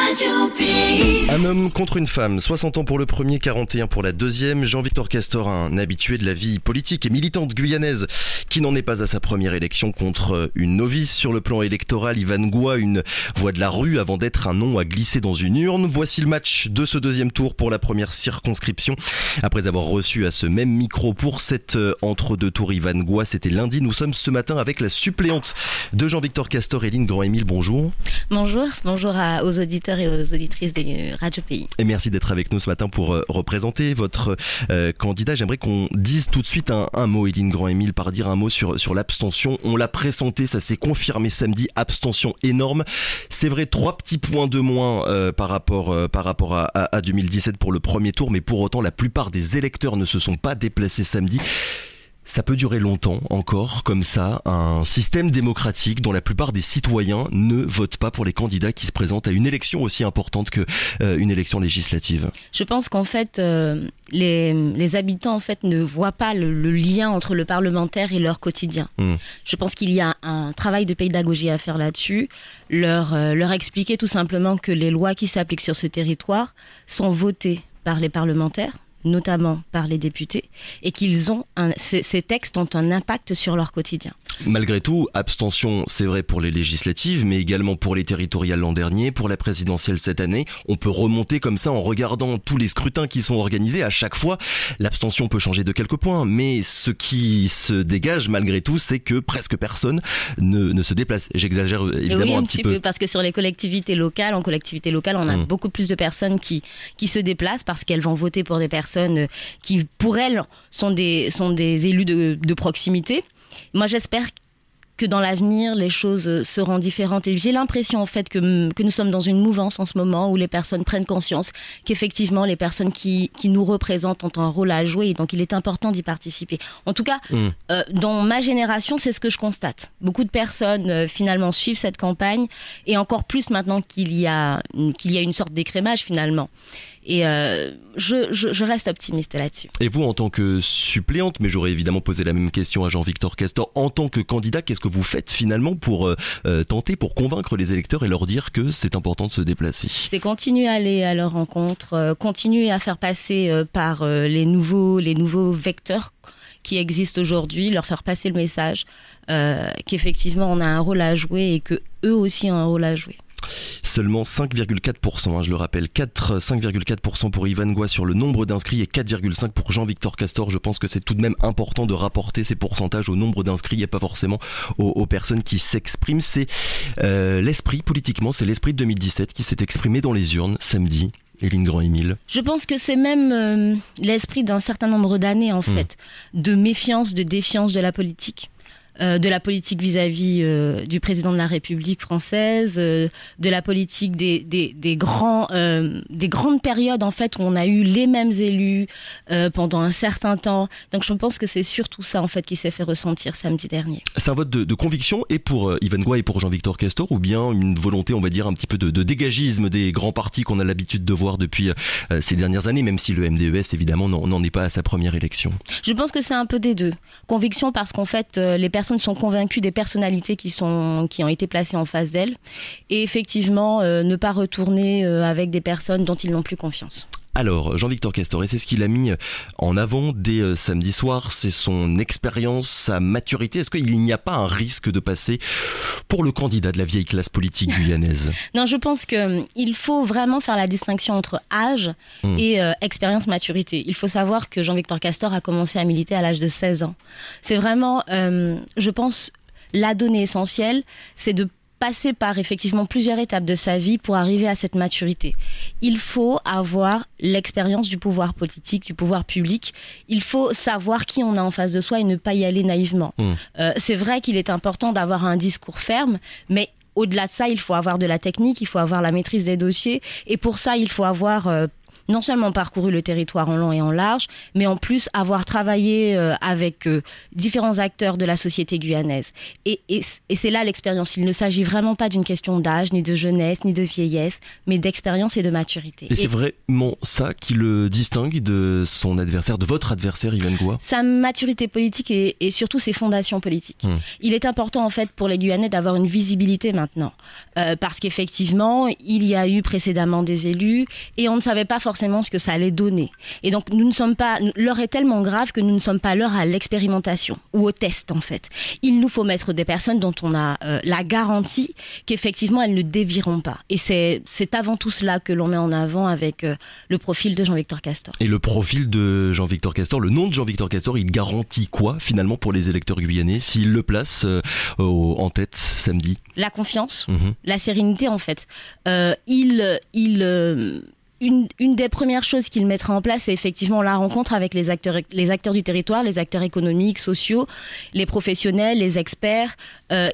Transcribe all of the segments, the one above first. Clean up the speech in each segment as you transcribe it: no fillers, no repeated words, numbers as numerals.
Radio Pays. Un homme contre une femme, 60 ans pour le premier, 41 pour la deuxième. Jean-Victor Castor, un habitué de la vie politique et militante guyanaise qui n'en est pas à sa première élection contre une novice sur le plan électoral. Yvan Goua, une voix de la rue avant d'être un nom à glisser dans une urne. Voici le match de ce deuxième tour pour la première circonscription. Après avoir reçu à ce même micro pour cette entre-deux tours Yvan Goua, c'était lundi. Nous sommes ce matin avec la suppléante de Jean-Victor Castor, Éline Grand-Émile. Bonjour. Bonjour aux auditeurs et aux auditrices de Radio Pays. Et merci d'être avec nous ce matin pour représenter votre candidat. J'aimerais qu'on dise tout de suite un mot, Éline Grand-Émile, par dire un mot sur l'abstention. On l'a pressenti, ça s'est confirmé samedi, abstention énorme. C'est vrai, 3 petits points de moins par rapport à 2017 pour le premier tour, mais pour autant, la plupart des électeurs ne se sont pas déplacés samedi. Ça peut durer longtemps encore, comme ça, un système démocratique dont la plupart des citoyens ne votent pas pour les candidats qui se présentent à une élection aussi importante qu'une élection législative. Je pense qu'en fait, les habitants en fait, ne voient pas le lien entre le parlementaire et leur quotidien. Je pense qu'il y a un travail de pédagogie à faire là-dessus, leur expliquer tout simplement que les lois qui s'appliquent sur ce territoire sont votées par les parlementaires, notamment par les députés, et qu'ils ont ces textes ont un impact sur leur quotidien. Malgré tout, abstention, c'est vrai pour les législatives, mais également pour les territoriales l'an dernier, pour la présidentielle cette année. On peut remonter comme ça en regardant tous les scrutins qui sont organisés. À chaque fois, l'abstention peut changer de quelques points, mais ce qui se dégage malgré tout, c'est que presque personne ne se déplace. J'exagère évidemment oui, un petit peu. Parce que sur les collectivités locales, on a beaucoup plus de personnes qui se déplacent parce qu'elles vont voter pour des personnes qui, pour elles, sont des élus de proximité. Moi, j'espère que dans l'avenir, les choses seront différentes. Et j'ai l'impression, en fait, que nous sommes dans une mouvance en ce moment où les personnes prennent conscience qu'effectivement, les personnes qui nous représentent ont un rôle à jouer. Et donc, il est important d'y participer. En tout cas, dans ma génération, c'est ce que je constate. Beaucoup de personnes, finalement, suivent cette campagne. Et encore plus maintenant qu'il y a une sorte d'écrémage, finalement. Et je reste optimiste là-dessus. Et vous, en tant que suppléante, mais j'aurais évidemment posé la même question à Jean-Victor Castor, en tant que candidat, qu'est-ce que vous faites finalement pour pour convaincre les électeurs et leur dire que c'est important de se déplacer? C'est continuer à aller à leur rencontre, continuer à faire passer par les nouveaux vecteurs qui existent aujourd'hui, leur faire passer le message qu'effectivement on a un rôle à jouer et que eux aussi ont un rôle à jouer. Seulement 5,4%, je le rappelle, 5,4% pour Yvan Goua sur le nombre d'inscrits et 4,5% pour Jean-Victor Castor. Je pense que c'est tout de même important de rapporter ces pourcentages au nombre d'inscrits et pas forcément aux personnes qui s'expriment. C'est l'esprit, politiquement, c'est l'esprit de 2017 qui s'est exprimé dans les urnes samedi. Éline Grand-Émile. Je pense que c'est même l'esprit d'un certain nombre d'années, en fait, de méfiance, de défiance de la politique. De la politique vis-à-vis du président de la République française, de la politique des grandes périodes en fait où on a eu les mêmes élus pendant un certain temps. Donc je pense que c'est surtout ça en fait qui s'est fait ressentir samedi dernier. C'est un vote de conviction et pour Yvan Goua et pour Jean-Victor Castor, ou bien une volonté, on va dire, un petit peu de dégagisme des grands partis qu'on a l'habitude de voir depuis ces dernières années, même si le MDES évidemment n'en est pas à sa première élection. Je pense que c'est un peu des deux. Conviction parce qu'en fait les personnes sont convaincus des personnalités qui ont été placées en face d'elles et effectivement ne pas retourner avec des personnes dont ils n'ont plus confiance. Alors, Jean-Victor Castor, et c'est ce qu'il a mis en avant dès samedi soir, c'est son expérience, sa maturité. Est-ce qu'il n'y a pas un risque de passer pour le candidat de la vieille classe politique guyanaise? Non, je pense qu'il faut vraiment faire la distinction entre âge et expérience, maturité. Il faut savoir que Jean-Victor Castor a commencé à militer à l'âge de 16 ans. C'est vraiment, je pense, la donnée essentielle, c'est de passer par effectivement plusieurs étapes de sa vie pour arriver à cette maturité. Il faut avoir l'expérience du pouvoir politique, du pouvoir public. Il faut savoir qui on a en face de soi et ne pas y aller naïvement. C'est vrai qu'il est important d'avoir un discours ferme, mais au-delà de ça, il faut avoir de la technique, il faut avoir la maîtrise des dossiers. Et pour ça, il faut avoir non seulement parcouru le territoire en long et en large, mais en plus avoir travaillé avec différents acteurs de la société guyanaise. Et c'est là l'expérience. Il ne s'agit vraiment pas d'une question d'âge, ni de jeunesse, ni de vieillesse, mais d'expérience et de maturité. Et c'est vraiment ça qui le distingue de son adversaire, de votre adversaire, Yvan Goua ? Sa maturité politique et surtout ses fondations politiques. Il est important en fait pour les Guyanais d'avoir une visibilité maintenant. Parce qu'effectivement, il y a eu précédemment des élus et on ne savait pas forcément ce que ça allait donner. Et donc, l'heure est tellement grave que nous ne sommes pas l'heure à l'expérimentation ou au test en fait. Il nous faut mettre des personnes dont on a la garantie qu'effectivement elles ne dévieront pas. Et c'est avant tout cela que l'on met en avant avec le profil de Jean-Victor Castor. Et le profil de Jean-Victor Castor, le nom de Jean-Victor Castor, il garantit quoi finalement pour les électeurs guyanais s'il le place en tête samedi ? La confiance, la sérénité en fait. Une des premières choses qu'il mettra en place, c'est effectivement la rencontre avec les acteurs du territoire, les acteurs économiques, sociaux, les professionnels, les experts.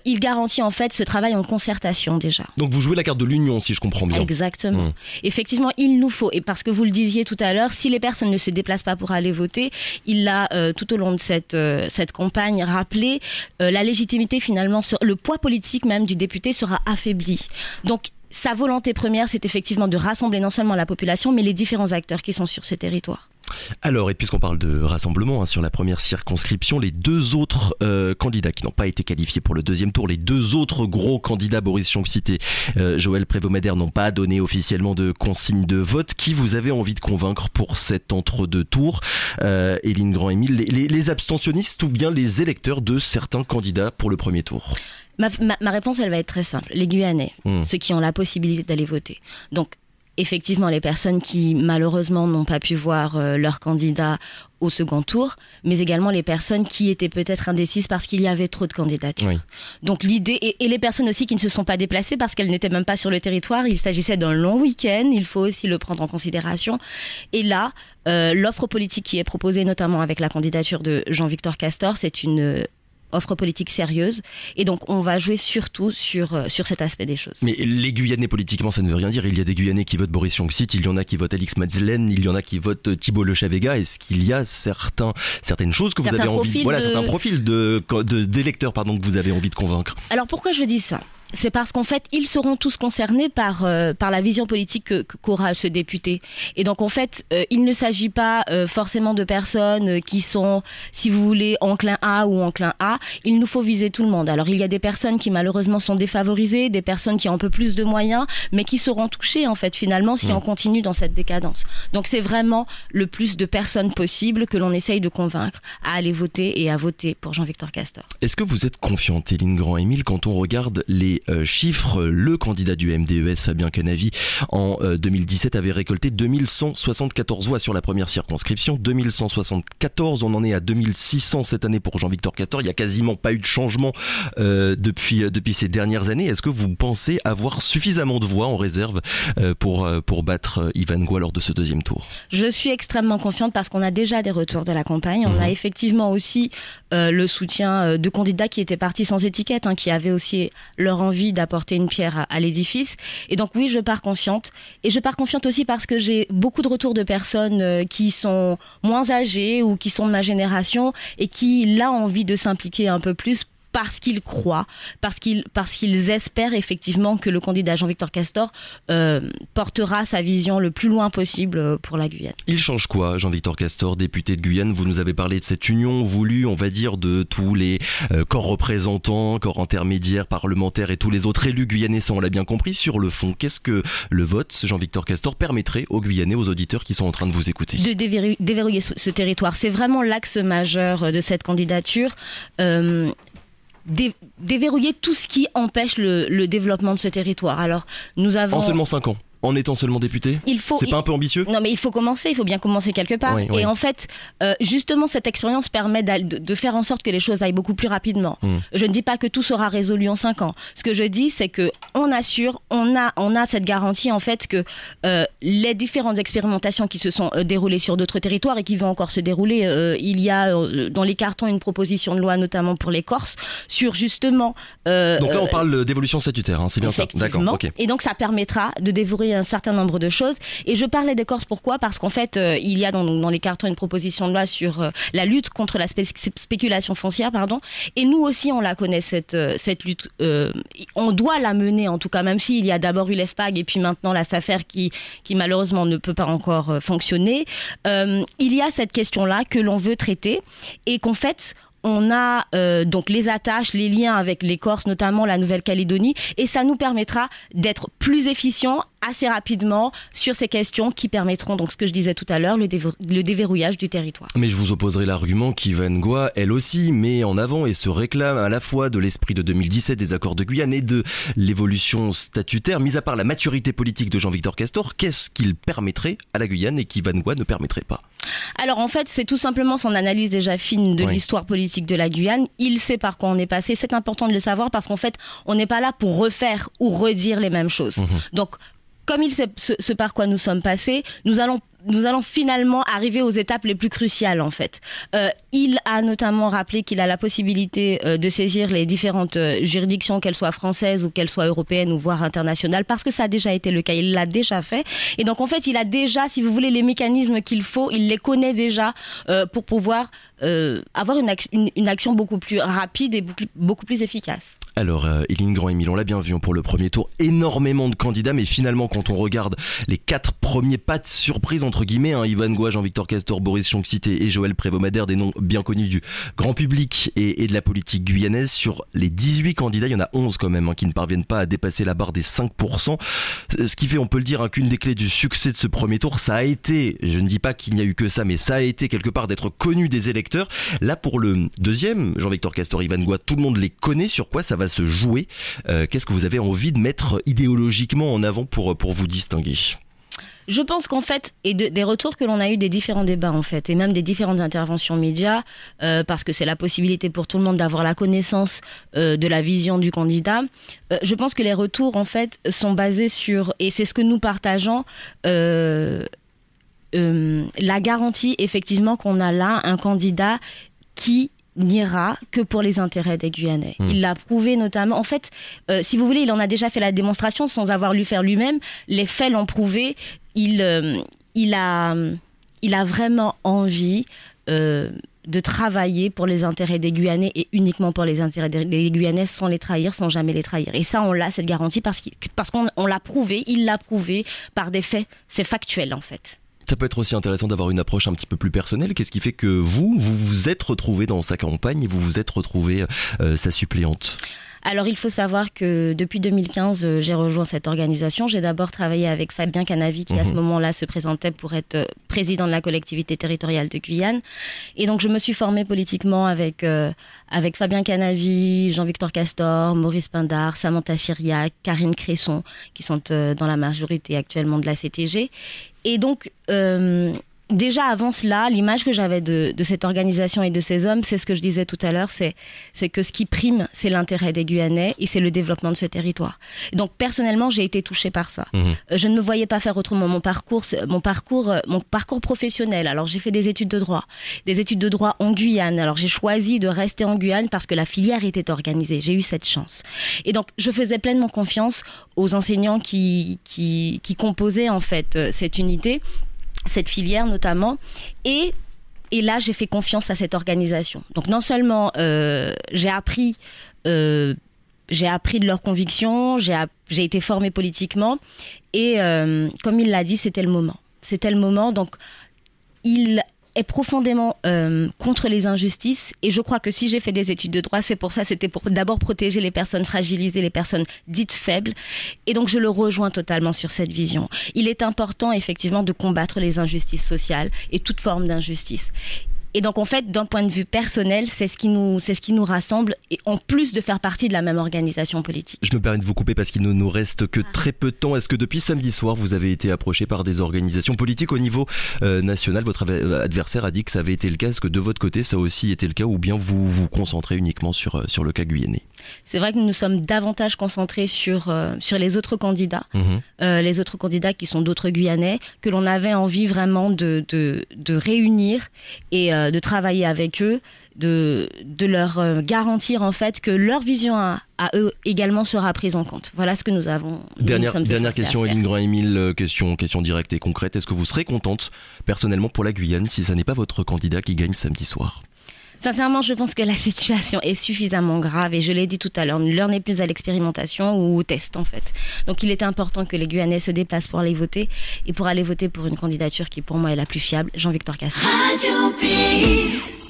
Il garantit en fait ce travail en concertation déjà. Donc vous jouez la carte de l'union, si je comprends bien. Exactement. Effectivement, il nous faut, et parce que vous le disiez tout à l'heure, si les personnes ne se déplacent pas pour aller voter, il l'a tout au long de cette campagne rappelé, la légitimité finalement, le poids politique même du député sera affaibli. Donc sa volonté première, c'est effectivement de rassembler non seulement la population, mais les différents acteurs qui sont sur ce territoire. Alors, et puisqu'on parle de rassemblement sur la première circonscription, les deux autres candidats qui n'ont pas été qualifiés pour le deuxième tour, les deux autres gros candidats, Boris Chanksit et Joël Prévost-Madère, n'ont pas donné officiellement de consigne de vote. Qui vous avez envie de convaincre pour cet entre-deux tours, Héline Grand-Émile, les abstentionnistes ou bien les électeurs de certains candidats pour le premier tour ? Ma réponse, elle va être très simple. Les Guyanais, ceux qui ont la possibilité d'aller voter. Donc, effectivement, les personnes qui, malheureusement, n'ont pas pu voir leur candidat au second tour, mais également les personnes qui étaient peut-être indécises parce qu'il y avait trop de candidatures. Oui. Donc, l'idée, et les personnes aussi qui ne se sont pas déplacées parce qu'elles n'étaient même pas sur le territoire, il s'agissait d'un long week-end, il faut aussi le prendre en considération. Et là, l'offre politique qui est proposée, notamment avec la candidature de Jean-Victor Castor, c'est une offre politique sérieuse, et donc on va jouer surtout sur cet aspect des choses. Mais les Guyanais politiquement, ça ne veut rien dire. Il y a des Guyanais qui votent Boris Chanksit, il y en a qui votent Alix Madeleine, il y en a qui votent Thibault Lechavega. Est-ce qu'il y a certaines choses que vous avez envie, certains profils d'électeurs que vous avez envie de convaincre? Alors pourquoi je dis ça ? C'est parce qu'en fait, ils seront tous concernés par la vision politique qu'aura ce député. Et donc, en fait, il ne s'agit pas forcément de personnes qui sont, si vous voulez, enclin A ou enclin A. Il nous faut viser tout le monde. Alors, il y a des personnes qui, malheureusement, sont défavorisées, des personnes qui ont un peu plus de moyens, mais qui seront touchées, en fait, finalement, si on continue dans cette décadence. Donc, c'est vraiment le plus de personnes possible que l'on essaye de convaincre à aller voter et à voter pour Jean-Victor Castor. Est-ce que vous êtes confiante, Héline Grand-Émile, quand on regarde les chiffres? Le candidat du MDES, Fabien Canavi, en 2017 avait récolté 2174 voix sur la première circonscription. 2174, on en est à 2600 cette année pour Jean-Victor Castor. Il n'y a quasiment pas eu de changement depuis ces dernières années. Est-ce que vous pensez avoir suffisamment de voix en réserve pour battre Yvan Goua lors de ce deuxième tour? Je suis extrêmement confiante parce qu'on a déjà des retours de la campagne. On a effectivement aussi le soutien de candidats qui étaient partis sans étiquette, qui avaient aussi leur envie d'apporter une pierre à l'édifice. Et donc oui, je pars confiante. Et je pars confiante aussi parce que j'ai beaucoup de retours de personnes qui sont moins âgées ou qui sont de ma génération et qui, là, ont envie de s'impliquer un peu plus parce qu'ils croient, parce qu'ils espèrent effectivement que le candidat Jean-Victor Castor portera sa vision le plus loin possible pour la Guyane. Il change quoi, Jean-Victor Castor, député de Guyane? Vous nous avez parlé de cette union voulue, on va dire, de tous les corps représentants, corps intermédiaires, parlementaires et tous les autres élus guyanais, ça on l'a bien compris. Sur le fond, qu'est-ce que le vote Jean-Victor Castor permettrait aux Guyanais, aux auditeurs qui sont en train de vous écouter? De déverrouiller ce territoire. C'est vraiment l'axe majeur de cette candidature. Déverrouiller tout ce qui empêche le développement de ce territoire. Alors, nous avons... En seulement 5 ans, en étant seulement député, c'est pas un peu ambitieux? Non, mais il faut bien commencer quelque part. Oui, et en fait, justement, cette expérience permet de faire en sorte que les choses aillent beaucoup plus rapidement. Je ne dis pas que tout sera résolu en 5 ans. Ce que je dis, c'est qu'on assure, on a cette garantie, en fait, que les différentes expérimentations qui se sont déroulées sur d'autres territoires et qui vont encore se dérouler, il y a dans les cartons une proposition de loi, notamment pour les Corses, sur justement... donc là, on parle d'évolution statutaire, c'est bien ça. D'accord, ok. Et donc, ça permettra de déverrouiller travailler un certain nombre de choses. Et je parlais des Corses, pourquoi ? Parce qu'en fait, il y a dans les cartons une proposition de loi sur la lutte contre la spéculation foncière, pardon. Et nous aussi, on la connaît, cette lutte. On doit la mener, en tout cas, même s'il y a d'abord eu l'EFPAG et puis maintenant la SAFER qui malheureusement ne peut pas encore fonctionner. Il y a cette question-là que l'on veut traiter et qu'en fait, on a donc les attaches, les liens avec les Corses, notamment la Nouvelle-Calédonie, et ça nous permettra d'être plus efficients assez rapidement sur ces questions qui permettront, donc ce que je disais tout à l'heure, le déverrouillage du territoire. Mais je vous opposerai l'argument qu'Yvan Ngoy, elle aussi, met en avant et se réclame à la fois de l'esprit de 2017 des accords de Guyane et de l'évolution statutaire. Mis à part la maturité politique de Jean-Victor Castor, qu'est-ce qu'il permettrait à la Guyane et qu'Yvan Ngoy ne permettrait pas ? Alors en fait, c'est tout simplement son analyse déjà fine de l'histoire politique de la Guyane. Il sait par quoi on est passé. C'est important de le savoir parce qu'en fait, on n'est pas là pour refaire ou redire les mêmes choses. Donc, comme il sait ce par quoi nous sommes passés, nous allons finalement arriver aux étapes les plus cruciales en fait. Il a notamment rappelé qu'il a la possibilité de saisir les différentes juridictions, qu'elles soient françaises ou qu'elles soient européennes ou voire internationales, parce que ça a déjà été le cas, il l'a déjà fait. Et donc en fait, il a déjà, si vous voulez, les mécanismes qu'il faut, il les connaît déjà pour pouvoir avoir une action beaucoup plus rapide et beaucoup plus efficace. Alors, Hélène Grand-Émile, on l'a bien vu pour le premier tour, énormément de candidats, mais finalement, quand on regarde les 4 premiers pas de surprise, entre guillemets, Yvan Ngoy, Jean-Victor Castor, Boris Tchonksit et Joël Prévost-Madère, des noms bien connus du grand public et de la politique guyanaise, sur les 18 candidats, il y en a 11 quand même, qui ne parviennent pas à dépasser la barre des 5%. Ce qui fait, on peut le dire, qu'une des clés du succès de ce premier tour, ça a été, je ne dis pas qu'il n'y a eu que ça, mais ça a été quelque part d'être connu des électeurs. Là, pour le deuxième, Jean-Victor Castor, Yvan Ngoy, tout le monde les connaît, sur quoi ça va se jouer. Qu'est-ce que vous avez envie de mettre idéologiquement en avant pour vous distinguer ? Je pense qu'en fait, et des retours que l'on a eu des différents débats en fait, et même des différentes interventions médias, parce que c'est la possibilité pour tout le monde d'avoir la connaissance de la vision du candidat, je pense que les retours en fait sont basés sur, et c'est ce que nous partageons, la garantie effectivement qu'on a là un candidat qui n'ira que pour les intérêts des Guyanais. Il l'a prouvé notamment. En fait, si vous voulez, il en a déjà fait la démonstration sans avoir lu faire lui-même. Les faits l'ont prouvé. Il a vraiment envie de travailler pour les intérêts des Guyanais et uniquement pour les intérêts des Guyanais sans les trahir, sans jamais les trahir. Et ça, on l'a, cette garantie, parce qu'on l'a prouvé, il l'a prouvé par des faits. C'est factuel, en fait. Ça peut être aussi intéressant d'avoir une approche un petit peu plus personnelle. Qu'est-ce qui fait que vous vous êtes retrouvé dans sa campagne et vous vous êtes retrouvé sa suppléante ? Alors, il faut savoir que depuis 2015, j'ai rejoint cette organisation. J'ai d'abord travaillé avec Fabien Canavi, qui à ce moment-là se présentait pour être président de la collectivité territoriale de Guyane. Et donc, je me suis formée politiquement avec Fabien Canavi, Jean-Victor Castor, Maurice Pindar, Samantha Syriac, Karine Cresson, qui sont dans la majorité actuellement de la CTG. Et donc, déjà avant cela, l'image que j'avais de cette organisation et de ces hommes, c'est ce que je disais tout à l'heure, c'est que ce qui prime, c'est l'intérêt des Guyanais et c'est le développement de ce territoire. Donc personnellement, j'ai été touchée par ça. Je ne me voyais pas faire autrement. Mon parcours professionnel. Alors j'ai fait des études de droit en Guyane. Alors j'ai choisi de rester en Guyane parce que la filière était organisée. J'ai eu cette chance. Et donc je faisais pleinement confiance aux enseignants qui composaient en fait cette unité, cette filière notamment, et là j'ai fait confiance à cette organisation. Donc non seulement j'ai appris de leurs convictions, j'ai été formée politiquement, et comme il l'a dit, c'était le moment. Donc il est profondément contre les injustices, et je crois que si j'ai fait des études de droit, c'était pour d'abord protéger les personnes fragilisées, les personnes dites faibles, et donc je le rejoins totalement sur cette vision. Il est important effectivement de combattre les injustices sociales et toute forme d'injustice. Et donc en fait, d'un point de vue personnel, c'est ce qui nous rassemble, et en plus de faire partie de la même organisation politique. Je me permets de vous couper parce qu'il ne nous reste que très peu de temps. Est-ce que depuis samedi soir, vous avez été approché par des organisations politiques au niveau national ? Votre adversaire a dit que ça avait été le cas. Est-ce que de votre côté, ça a aussi été le cas, ou bien vous vous concentrez uniquement sur le cas guyanais ? C'est vrai que nous sommes davantage concentrés sur les autres candidats, les autres candidats qui sont d'autres Guyanais, que l'on avait envie vraiment de réunir et de travailler avec eux, de leur garantir en fait que leur vision à eux également sera prise en compte. Voilà ce que nous avons. Dernière question, Hélène Grand-Émile, question directe et concrète. Est-ce que vous serez contente personnellement pour la Guyane si ça n'est pas votre candidat qui gagne samedi soir ? Sincèrement, je pense que la situation est suffisamment grave et je l'ai dit tout à l'heure, l'heure n'est plus à l'expérimentation ou au test en fait. Donc il est important que les Guyanais se déplacent pour aller voter et pour aller voter pour une candidature qui pour moi est la plus fiable, Jean-Victor Castel. Radio Pays.